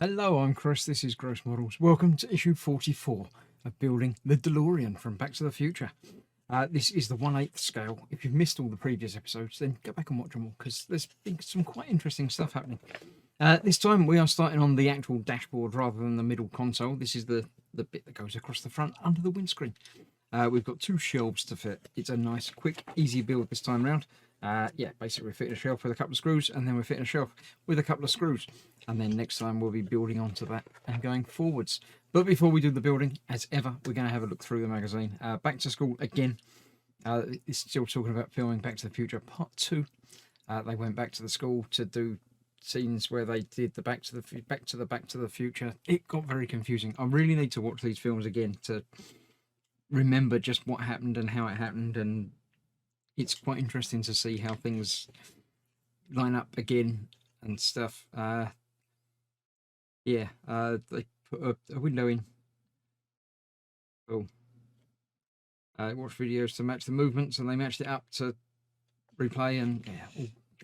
Hello, I'm Chris. This is Gross Models. Welcome to issue 44 of building the Delorean from Back to the Future. This is the 1/8 scale. If you've missed all the previous episodes, then go back and watch them all because there's been some quite interesting stuff happening. This time we are starting on the actual dashboard rather than the middle console. This is the bit that goes across the front under the windscreen. We've got 2 shelves to fit. It's a nice, quick, easy build this time round. Yeah, basically we're fitting a shelf with a couple of screws, and then we're fitting a shelf with a couple of screws. And then next time we'll be building onto that and going forwards. But before we do the building, as ever, we're going to have a look through the magazine. Back to School again. It's still talking about filming Back to the Future Part 2. They went back to the school to do scenes where they did the Back to the Future. It got very confusing. I really need to watch these films again to remember just what happened and how it happened, and it's quite interesting to see how things line up again and stuff. They put a window in. Watch videos to match the movements, and they matched it up to replay, and yeah,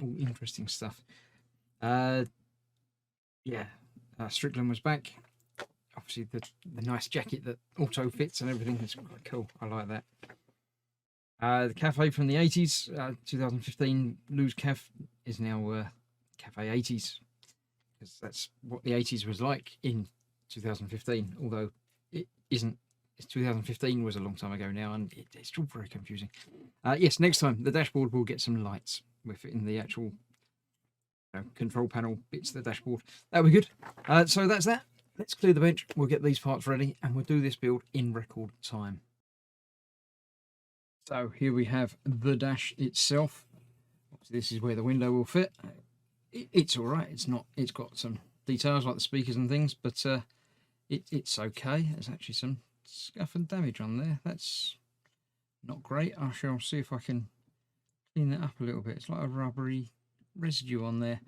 all interesting stuff. Strickland was back. Obviously, the nice jacket that auto fits and everything is quite cool. I like that. The cafe from the 80s, 2015 Lou's Caf is now Cafe 80s, because that's what the 80s was like in 2015, although it isn't. 2015 was a long time ago now, and it's still very confusing. Yes, next time the dashboard will get some lights with it in the actual control panel bits of the dashboard. That'll be good. So that's that. Let's clear the bench. We'll get these parts ready, and we'll do this build in record time. So here we have the dash itself. This is where the window will fit. It's all right. It's not. It's got some details like the speakers and things, but it's okay. There's actually some scuff and damage on there. That's not great. I shall see if I can clean that up a little bit. It's like a rubbery residue on there.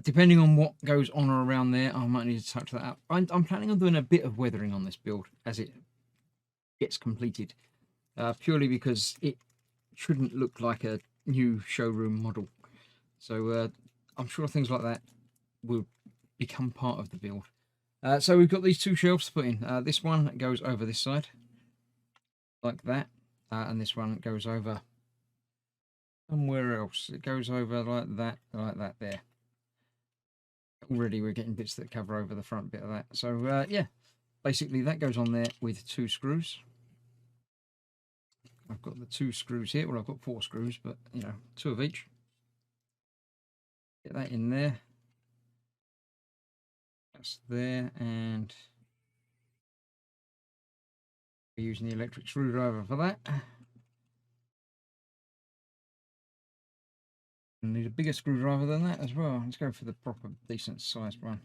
Depending on what goes on or around there, I might need to touch that up. I'm planning on doing a bit of weathering on this build as it gets completed. Purely because it shouldn't look like a new showroom model. So I'm sure things like that will become part of the build. So we've got these 2 shelves to put in. This one goes over this side, like that. And this one goes over somewhere else. It goes over like that there. Already we're getting bits that cover over the front bit of that. So yeah, basically that goes on there with 2 screws. I've got the 2 screws here. Well, I've got 4 screws, but, 2 of each. Get that in there. That's there, and we're using the electric screwdriver for that. I need a bigger screwdriver than that as well. Let's go for the proper, decent sized one.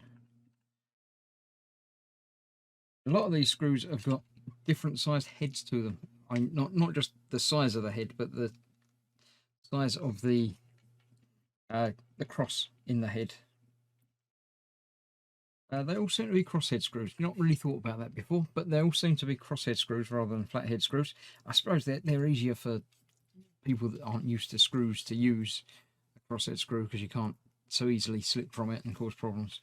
A lot of these screws have got different sized heads to them. Not just the size of the head, but the size of the cross in the head. They all seem to be crosshead screws. Not really thought about that before, but they all seem to be crosshead screws rather than flathead screws. I suppose they're easier for people that aren't used to screws to use a crosshead screw, because you can't so easily slip from it and cause problems.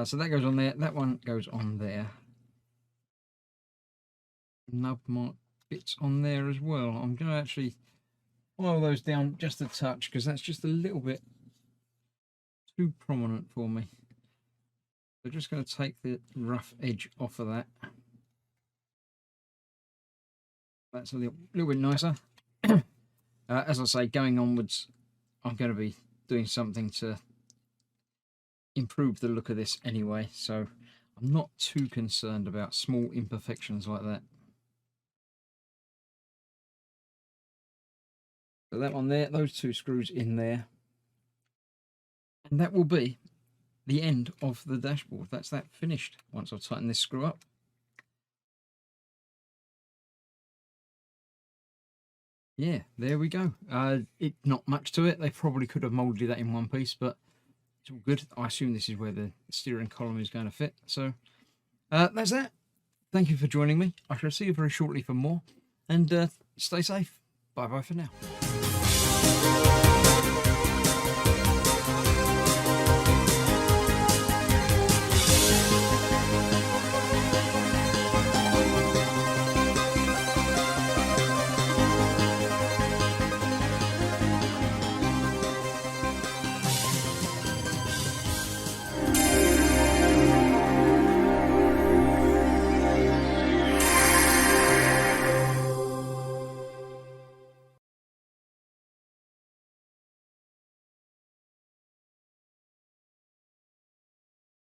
So that goes on there. That one goes on there. Nub mark bits on there as well. I'm going to actually file those down just a touch, because that's just a little bit too prominent for me. So just going to take the rough edge off of that. That's a little bit nicer. As I say, going onwards, I'm going to be doing something to improve the look of this anyway, so I'm not too concerned about small imperfections like that. So that one there, those 2 screws in there, and that will be the end of the dashboard. That's that finished once I've tightened this screw up. Yeah, there we go. Not much to it. They probably could have moulded that in one piece, but it's all good. I assume this is where the steering column is going to fit. So that's that. Thank you for joining me. I shall see you very shortly for more, and stay safe. Bye bye for now.